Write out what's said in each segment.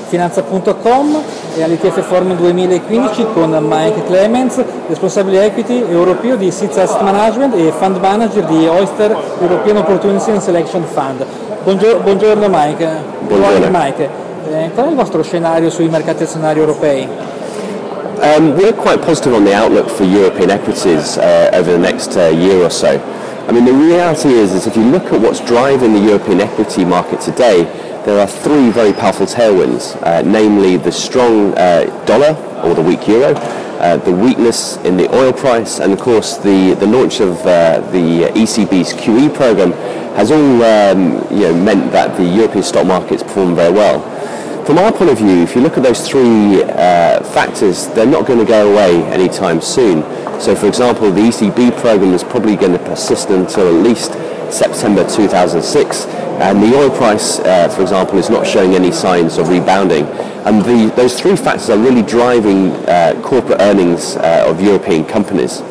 finanza.com e all'ITForum 2015 con Mike Clements, responsabile equity europeo di Seeds Asset Management e fund manager di Oyster European Opportunities and Selection Fund. Buongiorno Mike. Buongiorno. Mike, qual è il vostro scenario sui mercati azionari europei? We're quite positive on the outlook for European equities over the next year or so. I mean, the reality is if you look at what's driving the European equity market today, there are three very powerful tailwinds, namely the strong dollar or the weak euro, the weakness in the oil price, and of course the launch of the ECB's QE program has all meant that the European stock markets perform very well. From our point of view, if you look at those three factors, they're not going to go away anytime soon. So, for example, the ECB program is probably going to persist until at least September 2006, and the oil price, for example, is not showing any signs of rebounding. And those three factors are really driving corporate earnings of European companies.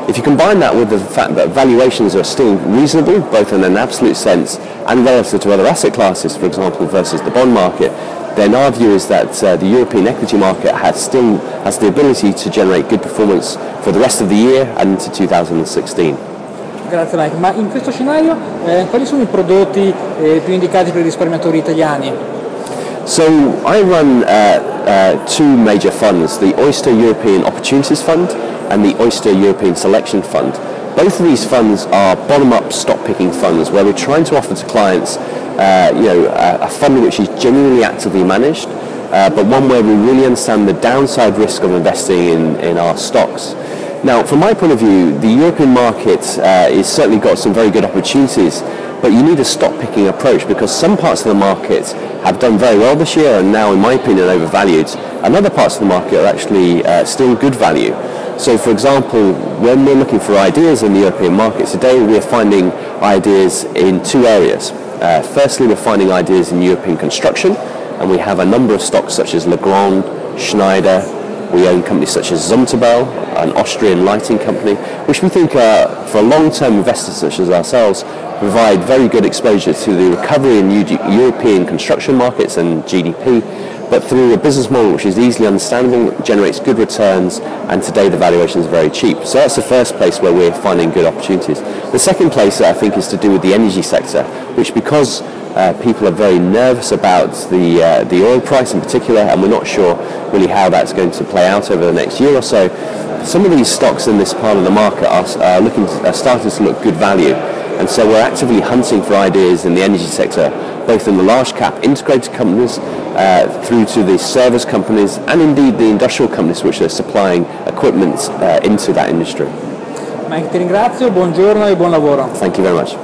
If you combine that with the fact that valuations are still reasonable, both in an absolute sense and relative to other asset classes, for example, versus the bond market, then our view is that the European equity market still has the ability to generate good performance for the rest of the year and into 2016. Grazie Mike, ma in questo scenario quali sono i prodotti più indicati per i risparmiatori italiani? So I run two major funds, the Oyster European Opportunities Fund and the Oyster European Selection Fund. Both of these funds are bottom-up stock-picking funds where we're trying to offer to clients a fund which is genuinely actively managed, but one where we really understand the downside risk of investing in our stocks. Now, from my point of view, the European market is certainly got some very good opportunities, but you need a stock-picking approach because some parts of the market have done very well this year and now, in my opinion, overvalued, and other parts of the market are actually still good value. So, for example, when we're looking for ideas in the European market today, we're finding ideas in two areas. Firstly, we're finding ideas in European construction, and we have a number of stocks such as Legrand, Schneider. We own companies such as Zumtobel, an Austrian lighting company, which we think for long-term investors such as ourselves provide very good exposure to the recovery in European construction markets and GDP, but through a business model which is easily understandable, generates good returns, and today the valuation is very cheap. So that's the first place where we're finding good opportunities. The second place I think is to do with the energy sector, which because people are very nervous about the oil price in particular, and we're not sure really how that's going to play out over the next year or so, some of these stocks in this part of the market are starting to look good value. And so we're actively hunting for ideas in the energy sector, both in the large cap integrated companies through to the service companies and indeed the industrial companies which are supplying equipment into that industry. Mike, ti ringrazio, buongiorno e buon lavoro. Thank you very much.